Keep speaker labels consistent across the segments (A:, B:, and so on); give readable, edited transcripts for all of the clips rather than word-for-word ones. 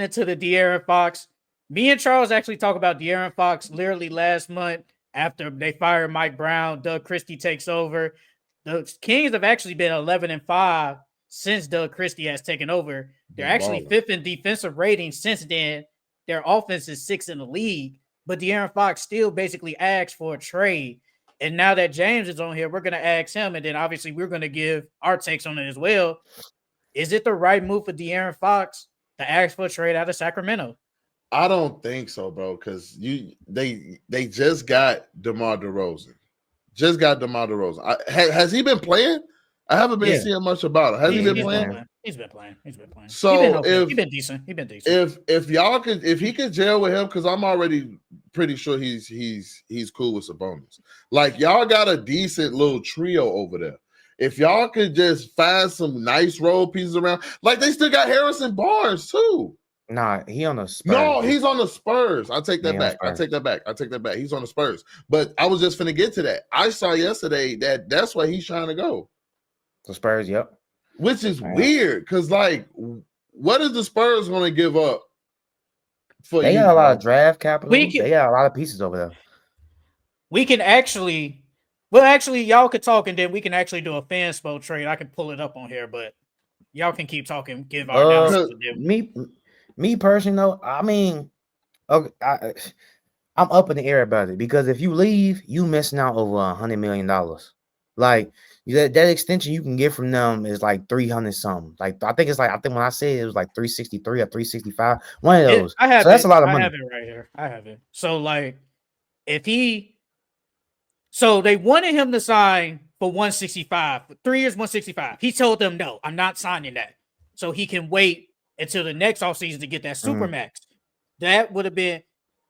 A: into the De'Aaron Fox. Me and Charles actually talked about De'Aaron Fox literally last month after they fired Mike Brown. Doug Christie takes over. The Kings have actually been 11-5 since Doug Christie has taken over. They're
B: Been
A: actually
B: balling.
A: fifth in defensive rating since then. Their offense is sixth in the league, but De'Aaron Fox still basically asked for a trade. And now that James is on here, we're going to ask him, and then obviously we're going to give our takes on it as well. Is it the right move for De'Aaron Fox to ask for a trade out of Sacramento?
B: I don't think so, bro. Because they just got DeMar DeRozan. Just got DeMar DeRozan. Has he been playing? I haven't been
A: Yeah,
B: seeing much about it. Has he
A: he,
B: been
A: he's been
B: playing?
A: playing. He's been playing. He's been playing. He's been
B: So
A: okay. He's been decent. He's been decent.
B: if he could gel with him, because I'm already pretty sure he's cool with Sabonis. Like y'all got a decent little trio over there. If y'all could just find some nice role pieces around, like they still got Harrison Barnes too.
C: Nah, he on the Spurs.
B: No, he's on the Spurs. I take that
C: Yeah,
B: back. I take that back. I take that back. He's on the Spurs. But I was just finna get to that. I saw yesterday that's where he's trying to go.
C: The Spurs, yep.
B: Which is weird, because like, what is the Spurs going to give up for
C: They
B: you?
C: got a lot of draft capital.
A: They
C: got a lot of pieces over there.
A: We can actually, y'all could talk, and then we can actually do a fan spell trade. I can pull it up on here, but y'all can keep talking. Give our announcements.
C: Me personally, though, I mean, okay, I'm up in the air about it because if you leave, you missing out over $100 million. Like that extension you can get from them is like 300 something. Like I think when I said it was like 363 or 365. One of those. That's a lot of money.
A: I have it right here. I have it. So like, so they wanted him to sign for 165 for 3 years, 165. He told them no, I'm not signing that. So he can wait until the next offseason to get that super max. That would have been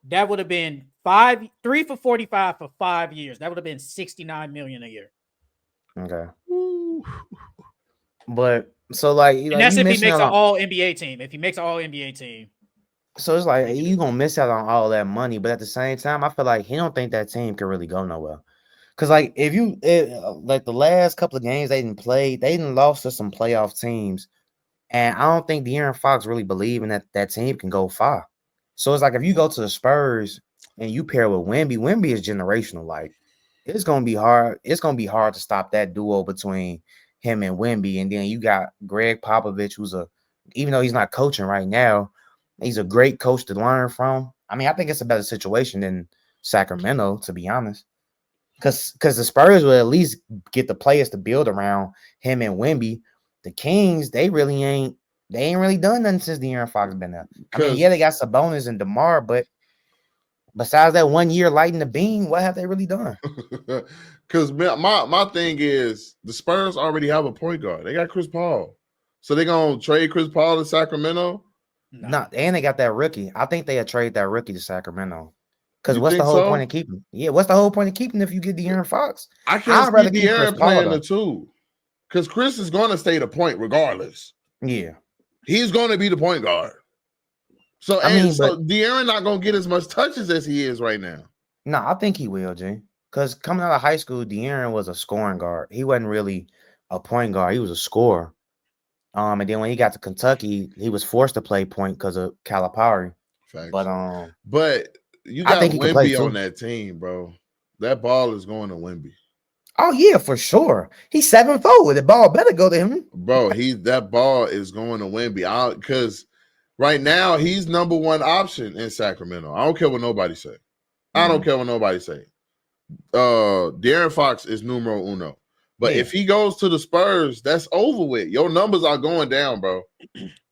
A: 3 for 45 for 5 years. That would have been $69 million a year.
C: Okay. But so like,
A: and that's if he makes an all NBA team. If he makes an all NBA team.
C: So it's like you gonna miss out on all that money, but at the same time, I feel like he don't think that team can really go nowhere. Cause like like the last couple of games they didn't play, they didn't lost to some playoff teams. And I don't think De'Aaron Fox really believe in that team can go far. So it's like if you go to the Spurs and you pair with Wemby is generational. Like it's gonna be hard. It's gonna be hard to stop that duo between him and Wemby. And then you got Greg Popovich, who's even though he's not coaching right now, he's a great coach to learn from. I mean, I think it's a better situation than Sacramento, to be honest. Because the Spurs will at least get the players to build around him and Wemby. The Kings, they ain't really done nothing since De'Aaron Fox been there. I mean, yeah, they got Sabonis and DeMar, but besides that 1 year lighting the beam, what have they really done?
B: Because my thing is the Spurs already have a point guard. They got Chris Paul. So they're going to trade Chris Paul to Sacramento?
C: No, and they got that rookie. I think they'll trade that rookie to Sacramento. Because what's the whole point of keeping? Yeah, what's the whole point of keeping if you get De'Aaron Fox?
B: I can't see De'Aaron playing the two. Because Chris is going to stay the point regardless.
C: Yeah.
B: He's going to be the point guard. So, De'Aaron not going to get as much touches as he is right now.
C: No, I think he will, Jay. Because coming out of high school, De'Aaron was a scoring guard. He wasn't really a point guard. He was a scorer. And then when he got to Kentucky, he was forced to play point because of Calipari.
B: Facts.
C: But
B: you got Wemby on that team, bro. That ball is going to Wemby.
C: Oh yeah, for sure. He's 7'4". The ball better go to him,
B: bro. That ball is going to Wemby because right now he's number one option in Sacramento. I don't care what nobody say. I don't care what nobody say. De'Aaron Fox is numero uno. But if he goes to the Spurs, that's over with. Your numbers are going down, bro.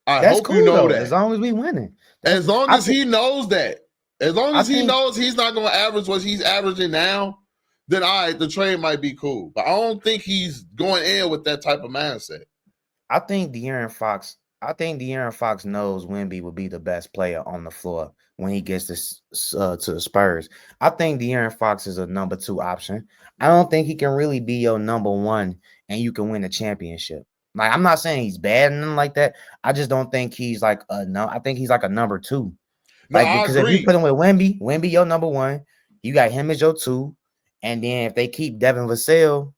C: That's hope cool, you know that. As long as we winning.
B: As long as he knows that. As long as he knows he's not going to average what he's averaging now, then the trade might be cool. But I don't think he's going in with that type of mindset.
C: I think De'Aaron Fox knows Wemby will be the best player on the floor when he gets to the Spurs. I think De'Aaron Fox is a number 2 option. I don't think he can really be your number 1 and you can win a championship. Like I'm not saying he's bad and nothing like that. I just don't think he's like I think he's like a number 2. Like because if you put him with Wemby your number 1, you got him as your 2, and then if they keep Devin Vassell,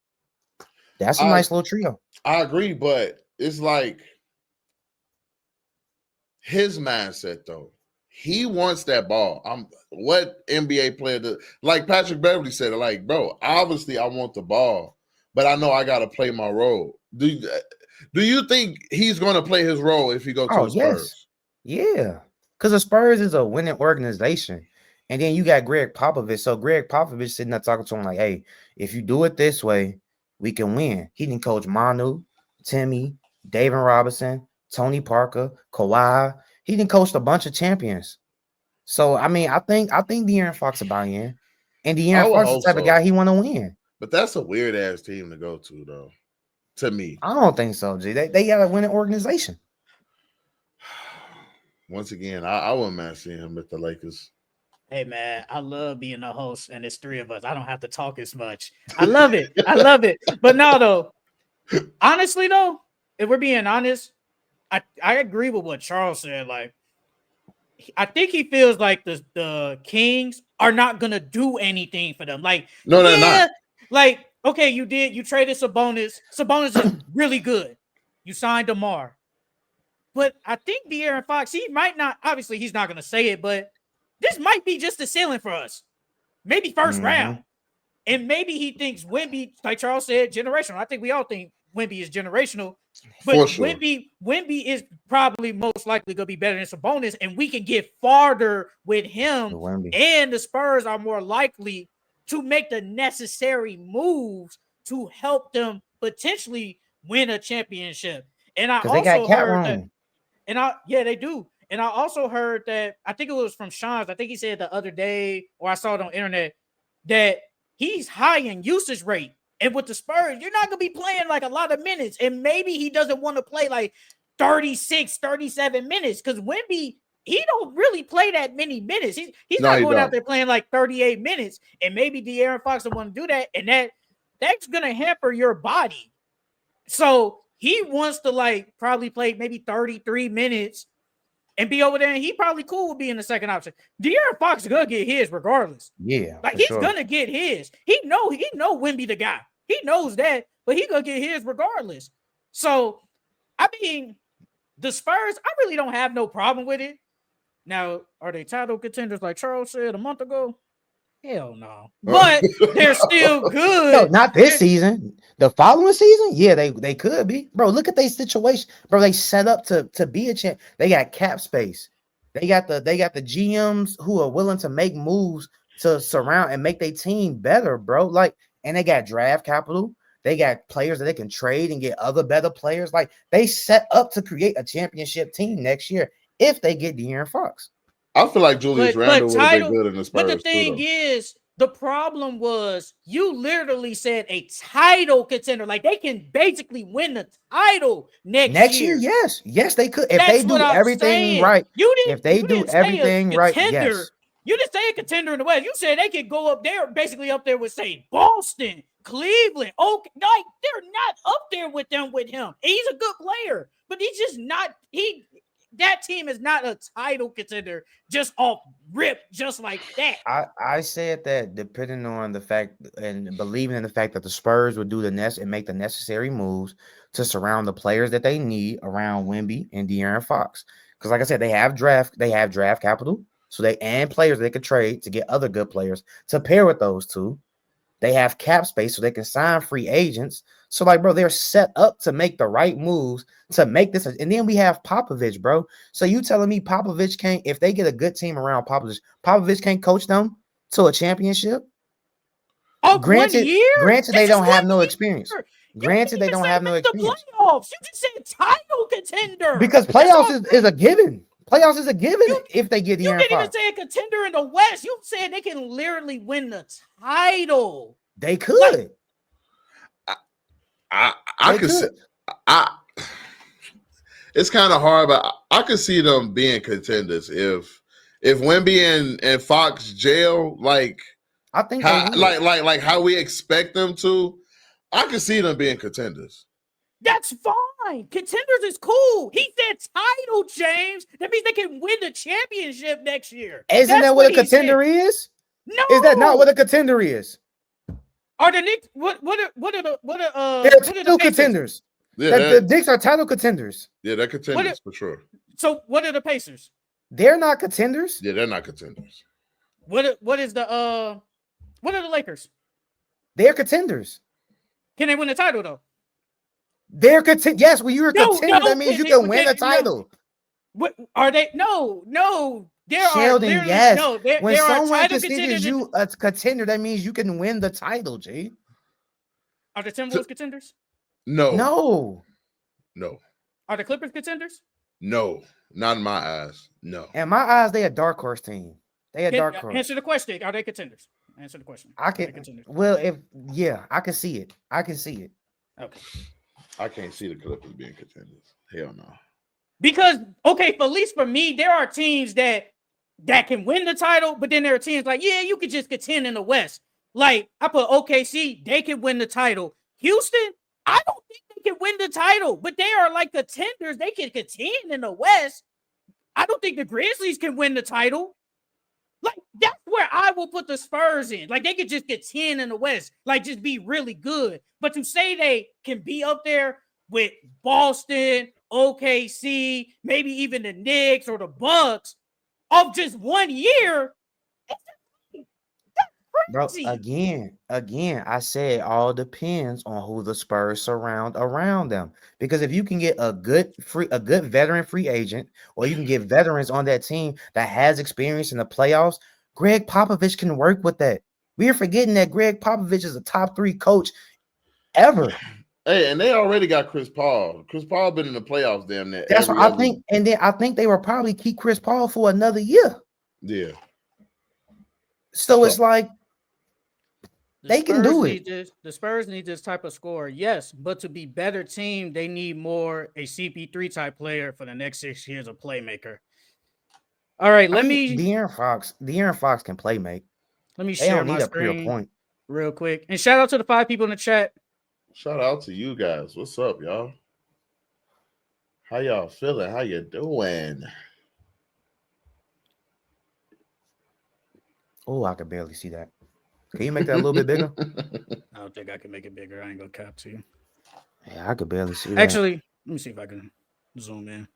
C: that's a nice little trio.
B: I agree, but it's like his mindset though. He wants that ball. What NBA player like Patrick Beverly said, like, bro, obviously I want the ball, but I know I gotta play my role. Do you think he's gonna play his role if he go to
C: Oh,
B: the
C: yes.
B: Spurs?
C: Yeah. Because the Spurs is a winning organization. And then you got Greg Popovich. So Greg Popovich sitting there talking to him like, hey, if you do it this way, we can win. He didn't coach Manu, Timmy, David Robinson, Tony Parker, Kawhi. He didn't coach a bunch of champions. So I mean, I think De'Aaron Fox will buy in. And
B: I
C: De'Aaron
B: would
C: Fox is
B: hope
C: the type of
B: so.
C: guy he want to win.
B: But that's a weird ass team to go to, though. To me,
C: I don't think so, G. They got a winning organization.
B: once again, I wouldn't mind seeing him at the Lakers.
A: Hey man, I love being a host, and it's three of us. I don't have to talk as much. I love it. I love it. But no, though, honestly, though, if we're being honest, I agree with what Charles said. Like, I think he feels like the Kings are not gonna do anything for them. Like,
B: No, they're not.
A: like, okay, you traded Sabonis. Sabonis is really good. You signed DeMar. But I think De'Aaron Fox, he might not, obviously he's not gonna say it, but this might be just the ceiling for us. Maybe first round. And maybe he thinks Wemby, like Charles said, generational. I think we all think Wemby is generational. But
B: sure.
A: Wemby is probably most likely going to be better than Sabonis, and we can get farther with him. And the Spurs are more likely to make the necessary moves to help them potentially win a championship. And I also heard that, they do. And I also heard that, I think it was from Sean's, I think he said the other day, or I saw it on the internet, that he's high in usage rate. And with the Spurs, you're not going to be playing like a lot of minutes. And maybe he doesn't want to play like 36, 37 minutes because Wemby, he don't really play that many minutes. He's not going out there playing like 38 minutes. And maybe De'Aaron Fox will want to do that. And that's going to hamper your body. So he wants to like probably play maybe 33 minutes and be over there, and he probably cool with being the second option. De'Aaron Fox is gonna get his regardless.
C: Yeah,
A: like he's gonna get his. He know Wemby the guy. He knows that, but he gonna get his regardless. So, I mean, the Spurs, I really don't have no problem with it. Now, are they title contenders like Charles said a month ago? Hell no. But they're still good.
C: No, not this season. The following season, yeah, they could be. Bro, look at their situation. Bro, they set up to be a champ. They got cap space. They got the GMs who are willing to make moves to surround and make their team better, bro. Like, and they got draft capital. They got players that they can trade and get other better players. Like, they set up to create a championship team next year if they get De'Aaron Fox.
B: I feel like Julius Randle would have been good in the Spurs.
A: But the thing is, the problem was you literally said a title contender. Like, they can basically win the title next year.
C: Yes, they could. If they do everything right. If they do everything right, yes.
A: You didn't say a contender in the West. You said they could go up there, basically up there with, say, Boston, Cleveland. Okay, like, they're not up there with him. He's a good player, but he's just not. That team is not a title contender just off rip, just like that.
C: I said that depending on the fact and believing in the fact that the Spurs would do and make the necessary moves to surround the players that they need around Wemby and De'Aaron Fox. Because like I said, they have draft capital, so and players they could trade to get other good players to pair with those two. They have cap space so they can sign free agents. So, like, bro, they're set up to make the right moves to make this. And then we have Popovich, bro. So you telling me Popovich can't, if they get a good team around Popovich can't coach them to a championship? Granted, they don't have no experience. Granted, they don't have no experience.
A: Playoffs. You just said title contender.
C: Because playoffs is a given. Playoffs is a given if they get the.
A: You didn't even say a contender in the West. You said they can literally win the title.
C: They could.
B: I could see. It's kind of hard, but I could see them being contenders if Wemby and Fox gel like.
C: I think
B: like how we expect them to. I could see them being contenders.
A: That's fine. Contenders is cool. He said title, James. That means they can win the championship next year.
C: Isn't that what a contender is?
A: No.
C: Is that not what a contender is?
A: Are the Knicks what are
C: they're title contenders?
B: Yeah,
C: the Knicks are title contenders.
B: Yeah, they're contenders for sure.
A: So what are the Pacers?
C: They're not contenders.
B: Yeah, they're not contenders.
A: What are the Lakers?
C: They're contenders.
A: Can they win the title though?
C: They're contenders. Yes, when you're a contender, that means you can win a title.
A: What are they? No.
C: Sheldon, yes. When
A: there are
C: someone
A: title
C: considers
A: contenders.
C: you a contender, that means you can win the title, G.
A: Are the Timberwolves contenders?
B: No.
A: Are the Clippers contenders?
B: No. Not in my eyes. No.
C: In my eyes, they a dark horse team. They a dark horse.
A: Answer the question. Are they contenders? Answer the question.
C: I can. Well, I can see it. I can see it.
A: Okay.
B: I can't see the Clippers being contenders. Hell no.
A: Because at least for me, there are teams that can win the title, but then there are teams like, yeah, you could just contend in the West. Like I put OKC, they can win the title. Houston, I don't think they can win the title, but they are like contenders. They can contend in the West. I don't think the Grizzlies can win the title. Like that's where I will put the Spurs in. Like they could just contend in the West, like just be really good. But to say they can be up there with Boston, OKC, maybe even the Knicks or the Bucks of just 1 year.
C: Bro, again, I said it all depends on who the Spurs surround around them. Because if you can get a good veteran free agent, or you can get veterans on that team that has experience in the playoffs, Greg Popovich can work with that. We are forgetting that Greg Popovich is a top 3 coach ever.
B: Hey, and they already got Chris Paul. Chris Paul been in the playoffs damn near.
C: That's what I think. And then I think they will probably keep Chris Paul for another year.
B: Yeah.
C: So it's like they can do it.
A: The Spurs need this type of score, yes, but to be better team, they need more a CP3 type player for the next 6 years, a playmaker. All right,
C: De'Aaron Fox can play make.
A: Let me share my screen real quick. And shout out to the 5 people in the chat.
B: Shout out to you guys. What's up, y'all? How y'all feeling? How you doing?
C: Oh, I can barely see that. Can you make that a little bit bigger?
A: I don't think I can make it bigger. I ain't gonna cap to you.
C: Yeah, I could barely see that.
A: Actually, let me see if I can zoom in.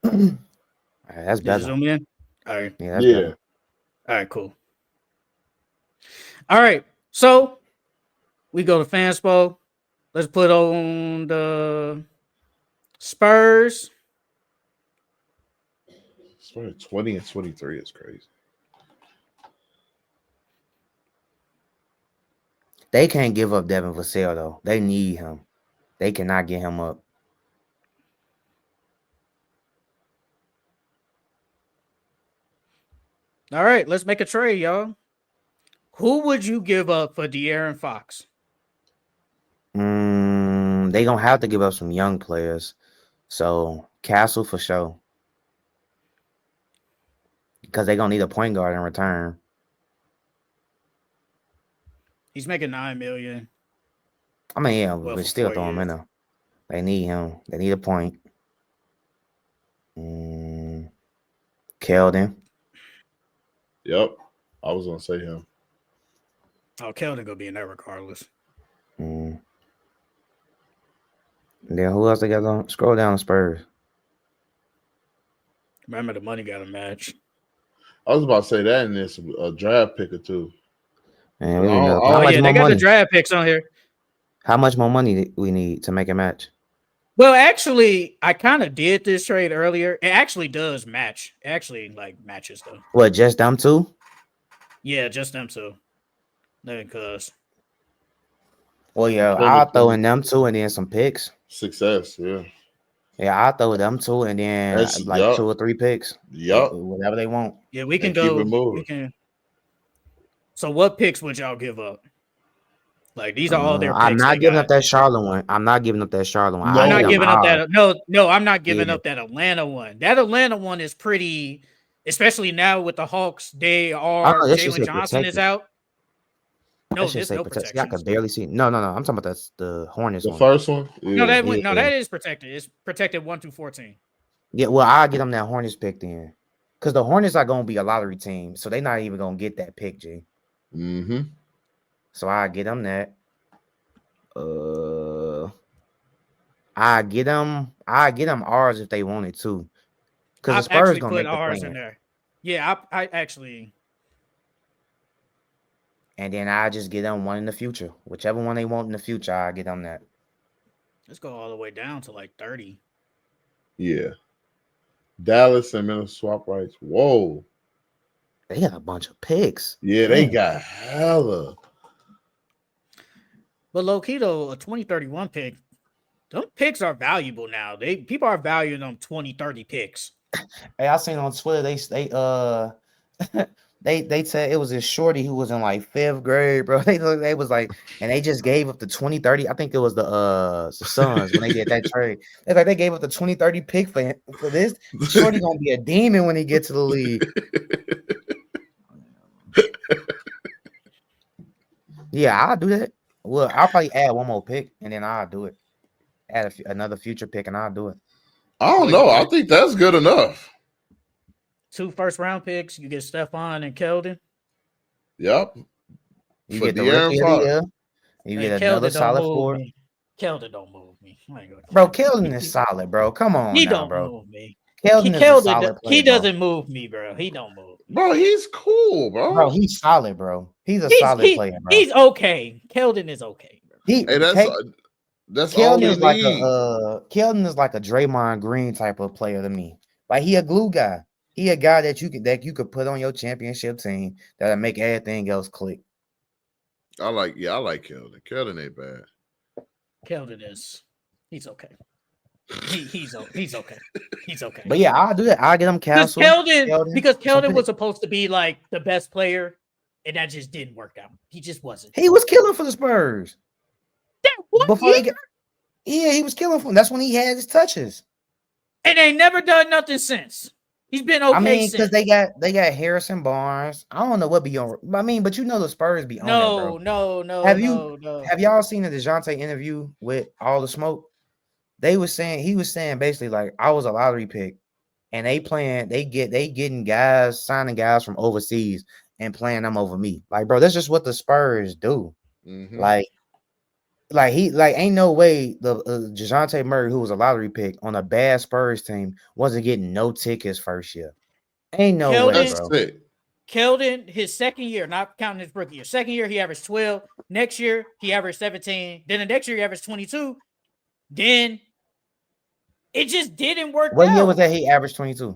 C: All right, that's better.
A: Zoom in. All right.
C: Yeah, that's better.
A: All right, cool. All right, so we go to Fanspo. Let's put on the Spurs.
B: Spurs 20 and 23 is crazy.
C: They can't give up Devin Vassell, though. They need him. They cannot get him up.
A: All right, let's make a trade, y'all. Who would you give up for De'Aaron Fox?
C: They gonna have to give up some young players. So Castle for sure. Because they're gonna need a point guard in return.
A: He's making $9 million.
C: I mean, yeah, we're still throwing him in there. They need him. They need a point. Keldon.
B: Yep. I was gonna say him.
A: Oh, Keldon gonna be in there regardless.
C: And then who else they got on? Scroll down the Spurs.
A: Remember, the money got a match.
B: I was about to say that, and there's a draft pick or two.
A: Man, they got the draft picks on here.
C: How much more money we need to make a match?
A: Well, actually, I kind of did this trade earlier. It actually does match. It actually matches though.
C: What, just them two?
A: Yeah, just them two. Because.
C: Well, yeah, I'll throw in them two and then some picks.
B: Success, yeah.
C: Yeah, I'll throw them two and then 2 or 3 picks.
B: Yep.
C: Whatever they want.
A: Yeah, we can go. We can. So what picks would y'all give up? Like these are all their picks.
C: I'm not giving up that Charlotte one. I'm not giving up that Charlotte one.
A: I'm not giving up that. No, I'm not giving up that Atlanta one. That Atlanta one is pretty, especially now with the Hawks. They are Jalen Johnson is out. No, there's no protection.
C: I could barely see. No. I'm talking about the Hornets.
B: The first one.
A: Yeah. No, that is protected. It's protected 1 through 14.
C: Yeah, well, I'll get them that Hornets pick then, because the Hornets are gonna be a lottery team, so they're not even gonna get that pick, G. So I get them that. I get them ours if they wanted to, because the
A: I've
C: Spurs
A: actually
C: gonna
A: put
C: make the
A: ours in
C: plan,
A: there. Yeah, I actually.
C: and then I just get them one in the future, whichever one they want in the future. I get them that.
A: Let's go all the way down to like 30.
B: Yeah. Dallas and Minnesota swap rights. Whoa.
C: They got a bunch of picks.
B: Yeah, they
C: Damn.
B: got hella.
A: But low key though, a 2031 pick, them picks are valuable now. People are valuing them 2030 picks.
C: Hey, I seen on Twitter they said it was a shorty who was in like 5th grade, bro. They was like, and they just gave up the 2030. I think it was the Suns when they did that trade. They gave up the 2030 pick for this. Shorty gonna be a demon when he gets to the league. Yeah, I'll do that. Well, I'll probably add one more pick and then I'll do it. Add another future pick and I'll do it.
B: I don't know. I think that's good enough.
A: 2 first-round picks. You get Stephon and Keldon.
B: Yep.
C: You
B: For
C: get the rookie of the year. You
A: Hey,
C: get another
A: Keldon don't
C: solid
A: move
C: four.
A: me. Keldon don't move me. I ain't gonna
C: Bro,
A: care.
C: Keldon is solid, bro. Come on
A: He
C: now,
A: don't
C: bro.
A: move me.
C: Keldon is a solid
A: He
C: player, bro.
A: doesn't move me, bro. He don't move me.
B: Bro, he's cool, bro.
C: Bro, he's solid, bro. He's a solid player, bro.
A: He's okay. Keldon is okay, bro.
B: Hey, that's
C: Keldon
B: all we
C: is like
B: need.
C: Keldon is like a Draymond Green type of player to me. Like he a glue guy. He a guy that you could put on your championship team that'll make everything else click.
B: I like Keldon. Keldon ain't bad.
A: Keldon he's okay. He's okay. He's okay.
C: But yeah, I'll do that. I'll get him Castle.
A: Because Keldon was supposed to be like the best player, and that just didn't work out. He just wasn't.
C: He was killing for the Spurs.
A: Yeah,
C: he was killing for them. That's when he had his touches.
A: And they never done nothing since. He's been okay.
C: I mean, because they got Harrison Barnes. I don't know what be on. I mean, but you know the Spurs be on there, bro.
A: No.
C: Have y'all seen the DeJounte interview with All the Smoke? He was saying basically like I was a lottery pick, and they getting guys, signing guys from overseas and playing them over me. Like, bro, that's just what the Spurs do.
B: Mm-hmm.
C: Like ain't no way the DeJounte Murray, who was a lottery pick on a bad Spurs team, wasn't getting no tickets first year. Ain't no way, bro.
A: Keldon, his second year, not counting his rookie year, second year he averaged 12. Next year he averaged 17. Then the next year he averaged 22. Then it just didn't work out.
C: What year was that he averaged 22?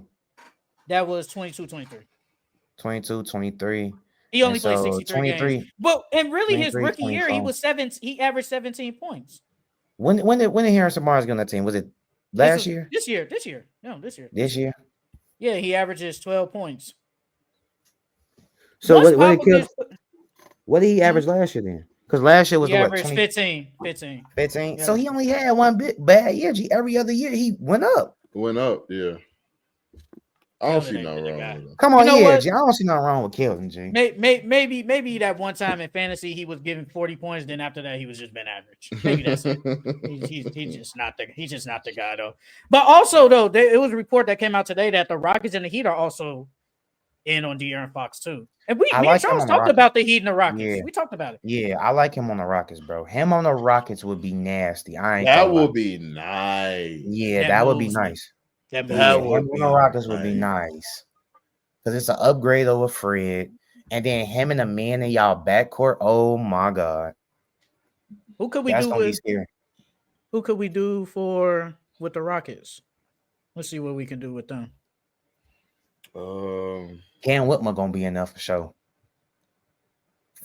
A: That was 22, 23.
C: 22, 23.
A: He only played 63 games. But and really his rookie
C: 24.
A: year, he averaged 17 points.
C: When did Harrison Barnes get on that team? Was it last year?
A: This year. No, this year.
C: This year?
A: Yeah, he averages 12 points.
C: So what did he average last year then? Because last year was
A: he averaged 15.
C: 15. So he only had one bad year. Every other year he went up.
B: Yeah. I don't see nothing wrong with him.
C: Come on, G. I don't see nothing wrong with Keldon, G.
A: Maybe that one time in fantasy he was giving 40 points. Then after that he was just been average. Maybe that's it. He's just not the guy though. But also though, it was a report that came out today that the Rockets and the Heat are also in on De'Aaron Fox too. And me and Charles talked about the Heat and the Rockets. Yeah. We talked about it.
C: Yeah, I like him on the Rockets, bro. Him on the Rockets would be nasty.
B: That would be nice.
C: Yeah, that would be nice. Him on the Rockets would be nice. Because it's an upgrade over Fred. And then him and the man in y'all backcourt. Oh my God.
A: Who could we do with the Rockets? Let's see what we can do with them.
C: Cam Whitmer gonna be enough for sure.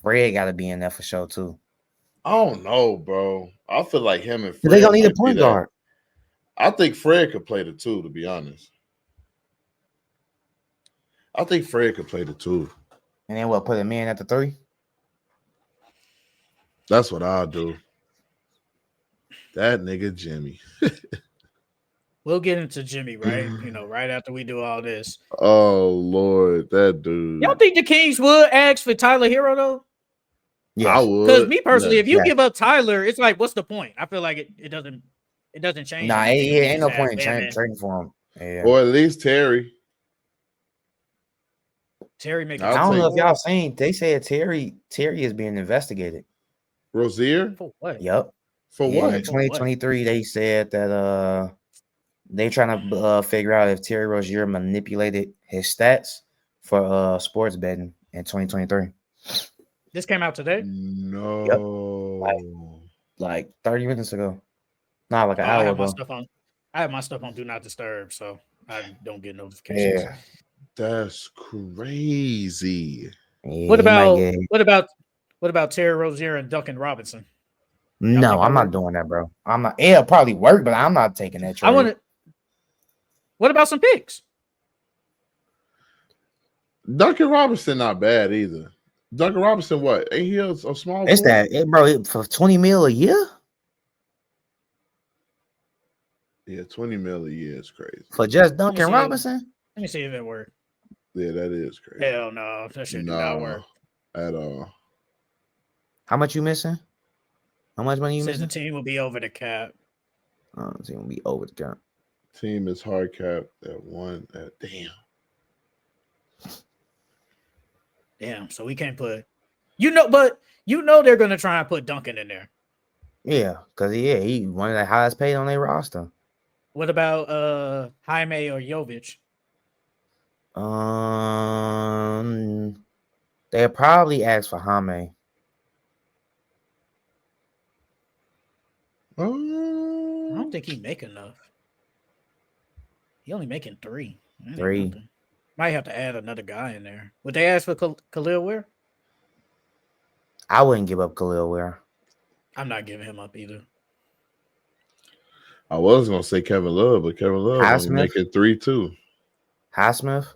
C: Fred gotta be enough for sure too.
B: I don't know, bro. I feel like him and Fred.
C: They gonna need a point guard.
B: I think Fred could play the two, to be honest. I think Fred could play the two.
C: And then put him in at the 3?
B: That's what I'll do. That nigga Jimmy.
A: We'll get into Jimmy, right? Right after we do all this.
B: Oh, Lord, that dude.
A: Y'all think the Kings would ask for Tyler Hero, though?
B: Yeah, I would.
A: Because me personally, if you give up Tyler, it's like, what's the point? I feel like it doesn't change.
C: Nah, ain't no point in trading for him. Yeah.
B: Or at least Terry.
A: Terry
C: I don't know if y'all seen. They said Terry is being investigated.
B: Rozier?
A: For what?
C: Yep.
B: For
C: Yeah,
B: what?
C: in 2023, they said that they trying to figure out if Terry Rozier manipulated his stats for sports betting in 2023.
A: This came out today.
B: No.
C: Like 30 minutes ago. Not like an
A: I
C: hour
A: have my
C: ago.
A: stuff on. I have my stuff on Do Not Disturb, so I don't get notifications.
C: Yeah.
B: That's crazy.
C: Yeah,
A: What
C: he might
A: about
C: get.
A: what about Terry Rozier and Duncan Robinson?
C: No,
A: think
C: I'm
A: that
C: not
A: work?
C: doing that, bro. I'm not. It'll probably work, but I'm not taking that
A: I want
C: trade.
A: to. What about some picks?
B: Duncan Robinson not bad either. Duncan Robinson, what? Ain't he a small
C: It's
B: forward?
C: that, bro. For 20 mil a year
B: Yeah, 20 mil a year is crazy.
C: for just
A: Let me
C: Duncan
A: see.
C: Robinson.
A: Let me see if it worked.
B: Yeah, that is crazy.
A: Hell no, that shit do not
B: No,
A: work.
B: at all.
C: How much you missing? How much money you
A: Says the
C: missing?
A: team will be over the cap.
C: It's gonna be over the cap.
B: Team is hard capped at one. Damn.
A: Damn, so we can't put. But they're gonna try and put Duncan in there.
C: Yeah, because he one of the highest paid on their roster.
A: What about Jaime or Jovic?
C: They'll probably ask for Jaime.
A: I don't think he make enough. He only making 3. That ain't
C: 3.
A: nothing. Might have to add another guy in there. Would they ask for Khalil Ware?
C: I wouldn't give up Khalil Ware.
A: I'm not giving him up either.
B: I was gonna say Kevin Love, but Kevin Love only
C: Highsmith?
B: making 3 too.
C: Highsmith?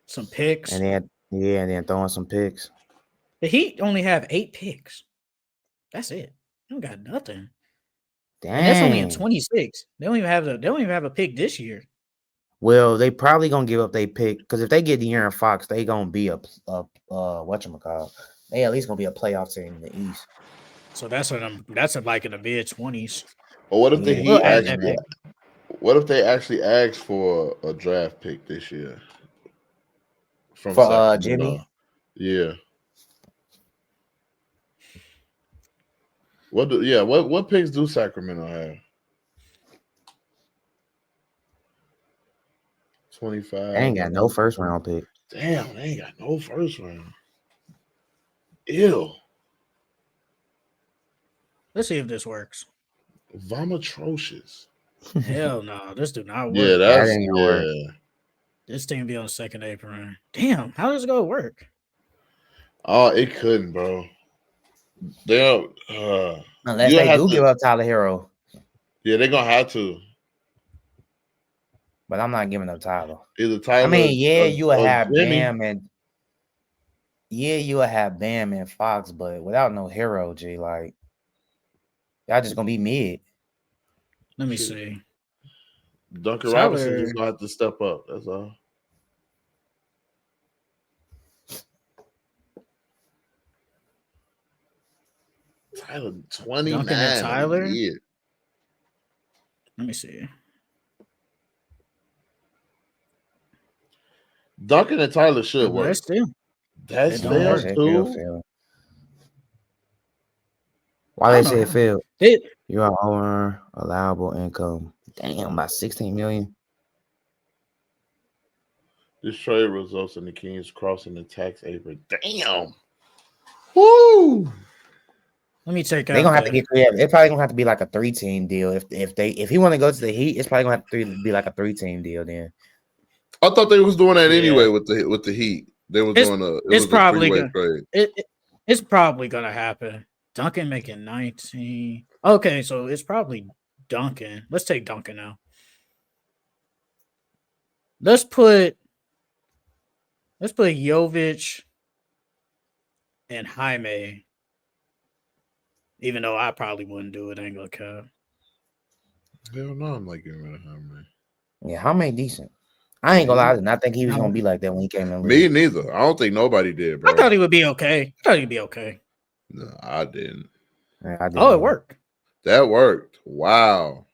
A: Some picks.
C: And then throwing some picks.
A: The Heat only have 8 picks. That's it. They don't got nothing.
C: Dang.
A: And that's only in 26. They don't even have a pick this year.
C: Well, they probably gonna give up their pick because if they get De'Aaron Fox, they gonna be a whatchamacallit. They at least gonna be a playoff team in the East.
A: So that's like in the mid 20s.
B: But what if the
C: Yeah,
B: Heat
A: add
B: actually?
A: that pick.
B: What if they actually asked for a draft pick this year from
C: for
B: Sacramento?
C: Jimmy?
B: Yeah. What picks do Sacramento have? 25.
C: They ain't got no first round pick.
B: Damn, they ain't got no first round. Ew.
A: Let's see if this works.
B: Vomitrocious.
A: Hell no, this do not work.
B: Yeah,
C: That ain't gonna work.
A: This team be on the second apron. Damn, how does it go work?
B: Oh, it couldn't, bro. They'll
C: Unless they do give up Tyler Hero.
B: Yeah, they're gonna have to.
C: But I'm not giving up Tyler.
B: Either Tyler.
C: I mean, you will have
B: Jimmy.
C: Bam and Fox, but without no Hero, G, like y'all just gonna be mid.
A: Let me see.
B: Duncan Robinson just gonna have to step up. That's all. Tyler 29.
A: Duncan and Tyler. Let me see.
B: Duncan and Tyler should work. That's fair too.
C: Why they say it failed? You are over allowable income. Damn, about 16 million.
B: This trade results in the Kings crossing the tax apron. Damn. Woo.
A: Let me check out.
C: They're gonna have to get creative. It's probably gonna have to be like a 3-team deal. If he want to go to the Heat, it's probably gonna have to be like a 3-team deal then.
B: I thought they was doing that anyway with the Heat. They was doing
A: it's probably
B: a trade.
A: It's probably gonna happen. Duncan making 19. Okay, so it's probably Duncan. Let's take Duncan now. Let's put Jovic and Jaime. Even though I probably wouldn't do it, ain't gonna count.
B: Hell no, I'm like getting rid of Jaime.
C: Yeah, Jaime decent. I ain't gonna lie, I did not think he was gonna be like that when he came in.
B: Me neither. I don't think nobody did, bro.
A: I thought he would be okay.
B: No, I didn't.
C: Yeah, I didn't.
A: Oh, it worked.
B: That worked. Wow.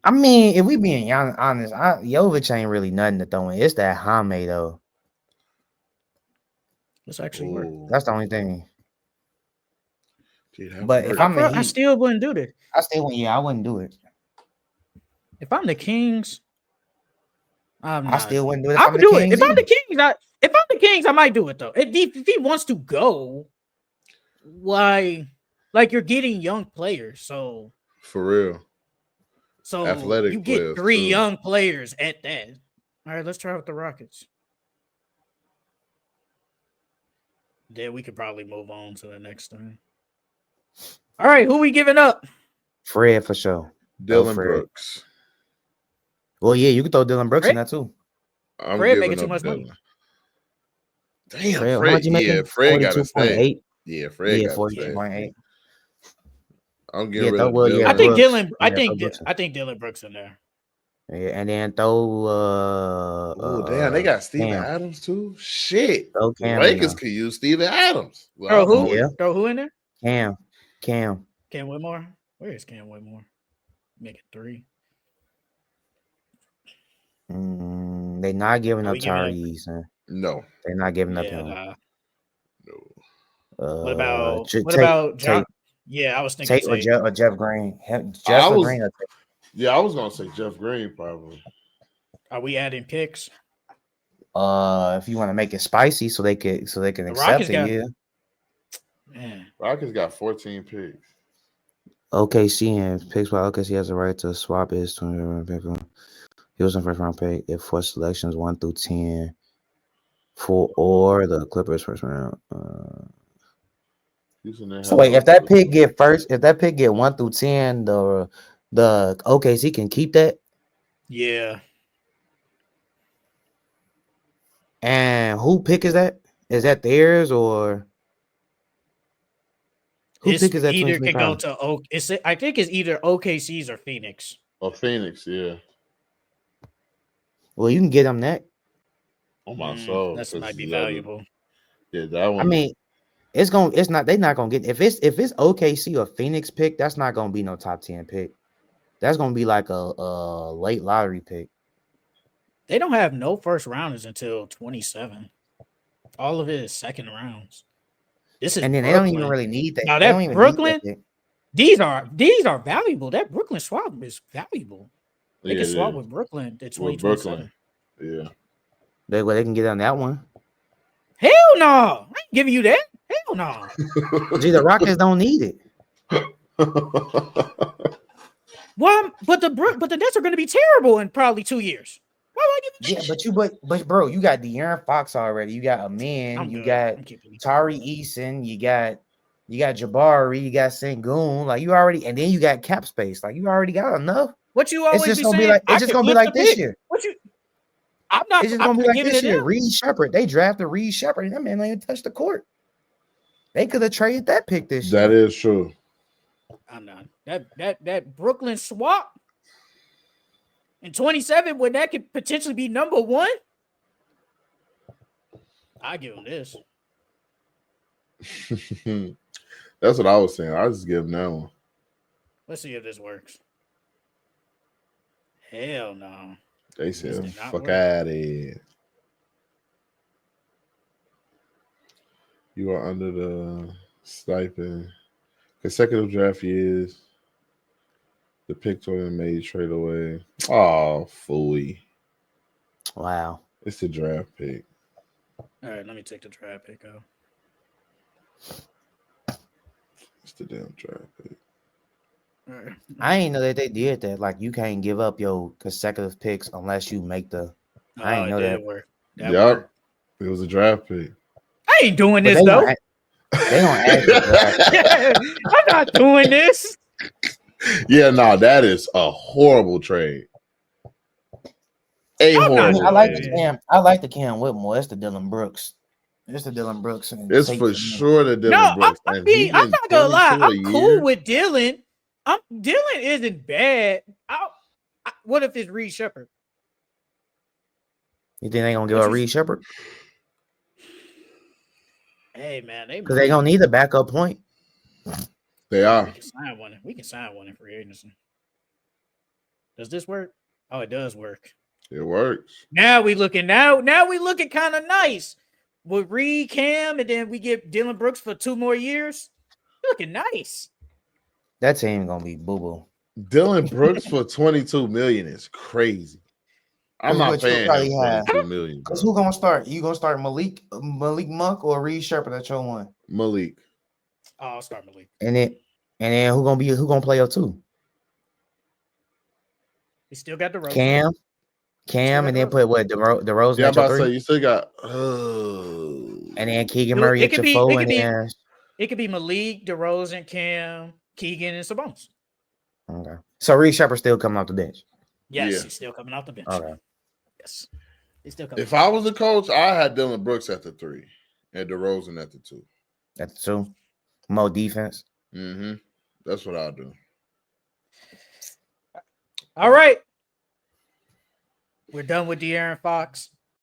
C: I mean, if we being honest, Jovic ain't really nothing to throw in. It's that Jaime though.
A: This actually work.
B: Ooh.
C: That's the only thing.
B: Gee, that
C: But if
B: worked.
C: I'm the
A: I
C: Heat,
A: still wouldn't do this.
C: I wouldn't do it.
A: If I'm the Kings, I'm
C: I
A: not.
C: still wouldn't do it if
A: I
C: I'm
A: would
C: the
A: do it.
C: Kings.
A: If I'm
C: either.
A: the Kings, if I'm the Kings, I might do it though. If he wants to go, why? Like you're getting young players, so
B: For real. Athletic
A: you get
B: players,
A: 3
B: too.
A: young players at that. All right, let's try with the Rockets. Then we could probably move on to the next thing. All right, who we giving up?
C: Fred for sure.
B: Dylan
C: Fred.
B: Brooks.
C: Well, yeah, you could throw Dylan Brooks in
A: Fred?
C: that too.
B: I'm
A: Fred making
B: giving
A: too
B: up
A: much money.
B: Dylan. Damn,
C: Fred, how
B: Fred.
C: much you making?
B: Yeah, Fred got to stay.
C: 42.8.
B: Yeah, Fred
C: Yeah,
B: got to stay.
C: 42.8.
B: I'm getting
C: Yeah,
B: rid of
C: well,
B: Dylan.
C: yeah,
A: I think
C: Brooks.
A: Dylan.
C: Yeah, throw Brooks in.
A: I think Dylan Brooks in there.
C: Yeah, and then throw
B: Oh, damn, they got Steven
C: Cam.
B: Adams too? Shit.
C: Throw
B: The
C: Cam in
B: Lakers
C: there.
B: could use Steven Adams.
A: Throw
B: Well,
A: who?
C: Yeah.
A: Throw who in there?
C: Cam.
A: Cam Whitmore. Where is Cam Whitmore? Make it 3.
C: They not giving
A: Are
C: up
A: we giving up?
C: Tyrese.
B: No.
C: They're not giving up
A: Yeah.
C: him.
A: Nah.
B: No.
A: What about John?
C: Tate,
A: Yeah, I was thinking
C: Tate or
A: Tate.
C: Jeff Green.
B: I
C: Jeff or
B: was-
C: Green.
B: Yeah, I was gonna say Jeff Green probably.
A: Are we adding picks?
C: If you want to make it spicy, so they can
A: The
C: accept
A: Rockets
C: it.
A: got-
C: Yeah.
A: Man,
B: Rockets got 14 picks.
C: OKC and picks by OKC has a right to swap his 20 pick. He was in first round pick if 4 selections 1 through 10 for or the Clippers first round. So wait, if that pick get 1 through 10, the OKC can keep that.
A: yeah.
C: And who pick is that? Is that theirs or who
A: It's
C: pick is that?
A: either can go
C: 2025?
A: to I think it's either OKC's or Phoenix.
B: Or Phoenix, yeah.
C: Well, you can get them that.
B: Oh my soul.
A: That
B: 'cause
A: might be
B: the other-
A: valuable.
B: Yeah, that one.
C: I mean, they're not gonna get if it's OKC or Phoenix pick, that's not gonna be no top 10 pick. That's gonna be like a late lottery pick.
A: They don't have no first rounders until 27. All of it is second rounds. This is
C: And then they
A: Brooklyn.
C: don't even really need that.
A: Now
C: They
A: that
C: don't even
A: Brooklyn,
C: need that pick.
A: these are valuable. That Brooklyn swap is valuable. They
B: Yeah,
A: can swap
B: yeah.
A: with Brooklyn at
B: With
A: 2027.
B: Brooklyn. Yeah.
C: They can get on that one.
A: Hell no. I ain't giving you that. Hell no.
C: Gee, the Rockets don't need it.
A: Well, but the Nets are going to be terrible in probably 2 years. Why would I give you that?
C: But bro, you got De'Aaron Fox already. You got Amin.
A: I'm
C: You
A: good.
C: got
A: I'm keeping it.
C: Tari Eason. You got Jabari. You got Sengun. Like you already, and then you got cap space. Like you already got enough.
A: What you always
C: It's just
A: be
C: gonna
A: saying?
C: be like
A: I
C: it's just
A: can
C: gonna be
A: flip
C: like
A: the
C: this
A: pick.
C: year.
A: What you? I'm not.
C: It's just
A: I'm
C: gonna be
A: not
C: like
A: giving
C: this
A: it
C: year.
A: up.
C: Reed Shepard. They drafted Reed Shepard, and that man ain't even touched the court. They could have traded that pick this year.
B: That is true.
A: I'm not. That Brooklyn swap in 27 when that could potentially be number 1. I give him this.
B: That's what I was saying. I just give him that one.
A: Let's see if this works. Hell no.
B: They
A: This
B: said,
A: did not
B: fuck
A: work.
B: out of here. You are under the stipend. Consecutive draft years. The pick tournament made trade away. Oh, fooey.
C: Wow.
B: It's the draft pick.
A: All right, let me take the draft pick out.
B: It's the damn draft pick.
A: All right.
C: I ain't know that they did that. Like you can't give up your consecutive picks unless you make the. I ain't know
A: it
C: that.
A: did work. That
B: Yup.
A: worked.
B: It was a draft pick.
A: I ain't doing
C: But
A: this though.
C: They don't actually draft.
A: I'm not doing this.
B: Yeah, no, that is a horrible trade. A
A: I'm not
B: horrible
C: I like
B: trade.
C: the Cam. I like the Cam Whitmore. It's the Dylan Brooks. It's the Dylan Brooks. And
B: It's
C: Tate
B: for
C: for me.
B: sure the Dylan
A: No,
B: Brooks.
A: I'm
B: And he
A: not
B: getting
A: gonna lie.
B: 22 a
A: I'm cool
B: year?
A: with Dylan. Dylan isn't bad. What if it's Reed Shepard?
C: You think they gonna give
A: What
C: a
A: you-
C: Reed Shepard?
A: Hey man,
C: Because they gonna need a backup point.
B: They are.
A: We can sign one. We can sign one in free agency. Does this work? Oh, it does work.
B: It works.
A: Now we looking kind of nice. with Reed, Cam, and then we get Dylan Brooks for 2 more years. Looking nice.
C: That team gonna be boo boo.
B: Dylan Brooks for 22 million is crazy. I'm not paying him 22 million.
C: Because who gonna start? You gonna start Malik Monk or Reed Shepherd at your one?
B: Malik.
A: Oh, I'll start Malik.
C: And then who gonna play your two?
A: We still got the Rose.
C: Cam, and then put what the Rose.
B: Yeah, I'm about to say
C: three?
B: you still got.
C: And then Keegan Murray at your four.
A: It could be Malik, DeRozan, Cam, Keegan, and Sabonis.
C: Okay. So Reed Shepherd still coming off the bench.
A: Yes, he's still coming off the bench.
C: Okay.
A: Yes. He's still coming.
B: If I was a coach, I had Dylan Brooks at the 3 and DeRozan at the 2.
C: At the 2. More defense.
B: Mm-hmm. That's what I'll do.
A: All right. We're done with De'Aaron Fox.